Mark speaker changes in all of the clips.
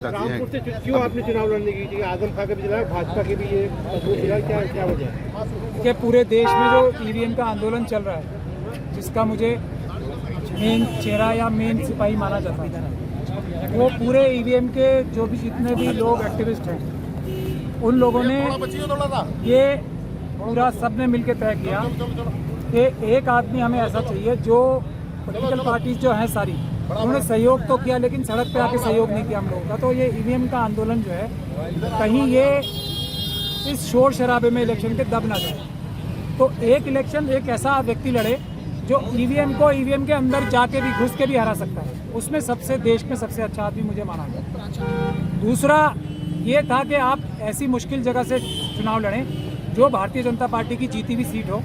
Speaker 1: रामपुर से क्यों आपने चुनाव लड़ने की थी? आजम खां का भी चुनाव, भाजपा के भी ये चुनाव, क्या वजह है?
Speaker 2: कि पूरे देश में जो ईवीएम का आंदोलन चल रहा है, जिसका मुझे मेन चेहरा या मेन सिपाही माना जाता है, वो पूरे ईवीएम के जो भी जितने भी लोग एक्टिविस्ट हैं, उन लोगों ने ये पूरा सब ने मिलकर तय किया कि एक आदमी हमें ऐसा चाहिए जो पॉलिटिकल पार्टीज जो हैं सारी, उन्होंने सहयोग तो किया लेकिन सड़क पे आके सहयोग नहीं किया हम लोगों का। तो ये ईवीएम का आंदोलन जो है, कहीं ये इस शोर शराबे में इलेक्शन के दब ना जाए। तो एक इलेक्शन एक ऐसा व्यक्ति लड़े जो ईवीएम को ईवीएम के अंदर जाके भी घुस के भी हरा सकता है, उसमें सबसे देश में सबसे अच्छा आदमी मुझे माना गया। दूसरा ये था कि आप ऐसी मुश्किल जगह से चुनाव लड़ें जो भारतीय जनता पार्टी की जीती हुई सीट हो,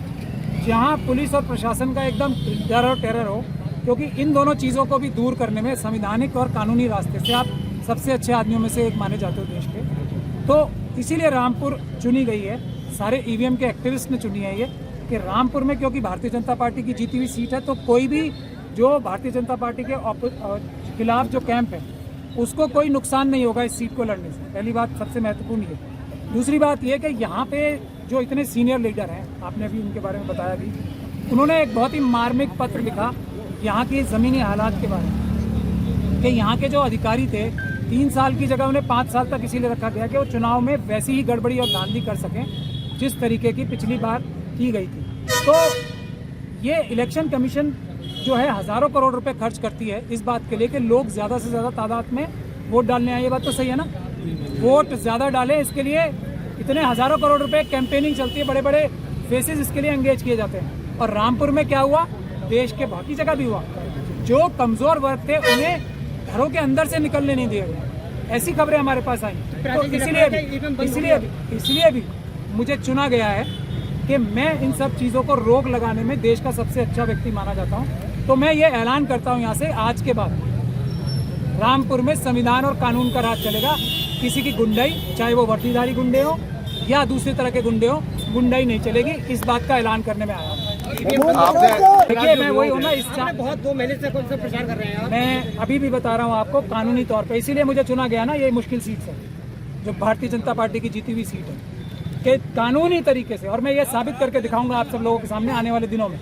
Speaker 2: जहाँ पुलिस और प्रशासन का एकदम डर और टेरर हो, क्योंकि इन दोनों चीज़ों को भी दूर करने में संवैधानिक और कानूनी रास्ते से आप सबसे अच्छे आदमियों में से एक माने जाते हो देश के। तो इसीलिए रामपुर चुनी गई है, सारे ईवीएम के एक्टिविस्ट ने चुनी है ये कि रामपुर में, क्योंकि भारतीय जनता पार्टी की जीती हुई सीट है, तो कोई भी जो भारतीय जनता पार्टी के खिलाफ जो कैंप है उसको कोई नुकसान नहीं होगा इस सीट को लड़ने से। पहली बात सबसे महत्वपूर्ण ये। दूसरी बात ये कि यहाँ पे जो इतने सीनियर लीडर हैं, आपने भी उनके बारे में बताया भी, उन्होंने एक बहुत ही मार्मिक पत्र लिखा यहाँ की ज़मीनी हालात के बारे में, कि यहाँ के जो अधिकारी थे 3 साल की जगह उन्हें 5 साल तक इसीलिए रखा गया कि वो चुनाव में वैसी ही गड़बड़ी और धांधली कर सकें जिस तरीके की पिछली बार की गई थी। तो ये इलेक्शन कमीशन जो है हज़ारों करोड़ रुपए खर्च करती है इस बात के लिए कि लोग ज़्यादा से ज़्यादा तादाद में वोट डालने आए। ये बात तो सही है ना, वोट ज़्यादा डालें, इसके लिए इतने हज़ारों करोड़ रुपए कैंपेनिंग चलती है, बड़े बड़े फेसेस इसके लिए एंगेज किए जाते हैं। और रामपुर में क्या हुआ, देश के बाकी जगह भी हुआ, जो कमजोर वर्ग थे उन्हें घरों के अंदर से निकलने नहीं दिया गया। ऐसी खबरें हमारे पास आई। तो इसलिए भी मुझे चुना गया है कि मैं इन सब चीज़ों को रोक लगाने में देश का सबसे अच्छा व्यक्ति माना जाता हूँ। तो मैं ये ऐलान करता हूँ यहाँ से, आज के बाद रामपुर में संविधान और कानून का राज चलेगा। किसी की गुंडाई, चाहे वो वर्दीधारी गुंडे हो या दूसरी तरह के गुंडे हो, गुंडाई नहीं चलेगी। इस बात का ऐलान करने में आया हूँ। देखिए, मैं वही हूँ ना, इस
Speaker 1: बहुत 2 महीने से कौन सा प्रचार कर रहे हैं आप?
Speaker 2: मैं अभी भी बता रहा हूँ आपको कानूनी तौर पे, इसीलिए मुझे चुना गया ना। ये मुश्किल सीट है जो भारतीय जनता पार्टी की जीती हुई सीट है, कि कानूनी तरीके से, और मैं ये साबित करके दिखाऊंगा आप सब लोगों के सामने आने वाले दिनों में।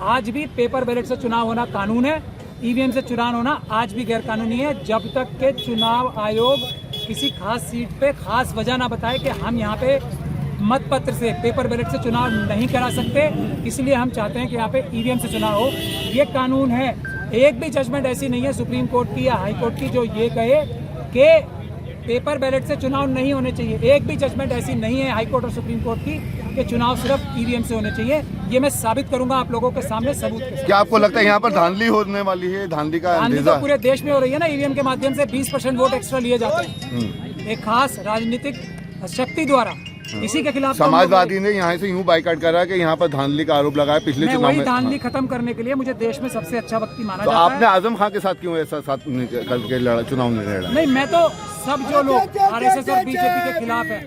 Speaker 2: आज भी पेपर बैलेट से चुनाव होना कानून है, ईवीएम से चुनाव होना आज भी गैर कानूनी है, जब तक के चुनाव आयोग किसी खास सीट पे खास वजह ना बताए कि हम यहाँ पे मत पत्र से, पेपर बैलेट से चुनाव नहीं करा सकते, इसलिए हम चाहते हैं कि यहाँ पे ईवीएम से चुनाव हो। ये कानून है। एक भी जजमेंट ऐसी नहीं है सुप्रीम कोर्ट की या हाई कोर्ट की जो ये कहे कि पेपर बैलेट से चुनाव नहीं होने चाहिए। एक भी जजमेंट ऐसी नहीं है हाई कोर्ट और सुप्रीम कोर्ट की कि चुनाव सिर्फ ईवीएम से होने चाहिए। ये मैं साबित करूंगा आप लोगों के सामने सबूत के साथ।
Speaker 3: क्या आपको लगता है यहाँ पर धांधली होने वाली है? धांधली
Speaker 2: तो पूरे देश में हो रही है ना। ईवीएम के माध्यम से 20% वोट एक्स्ट्रा लिए जाते हैं एक खास राजनीतिक शक्ति द्वारा। इसी के खिलाफ
Speaker 3: समाजवादी ने यहाँ से यूँ बाइकाट करा कि यहाँ पर धांधली का आरोप लगाया पिछले चुनाव में।
Speaker 2: धांधली खत्म करने के लिए मुझे देश में सबसे अच्छा व्यक्ति माना जाता है।
Speaker 3: आपने आजम खां के साथ क्यों ऐसा करके चुनाव नहीं लड़ा?
Speaker 2: नहीं, मैं तो सब जो लोग आरएसएस और बीजेपी के खिलाफ है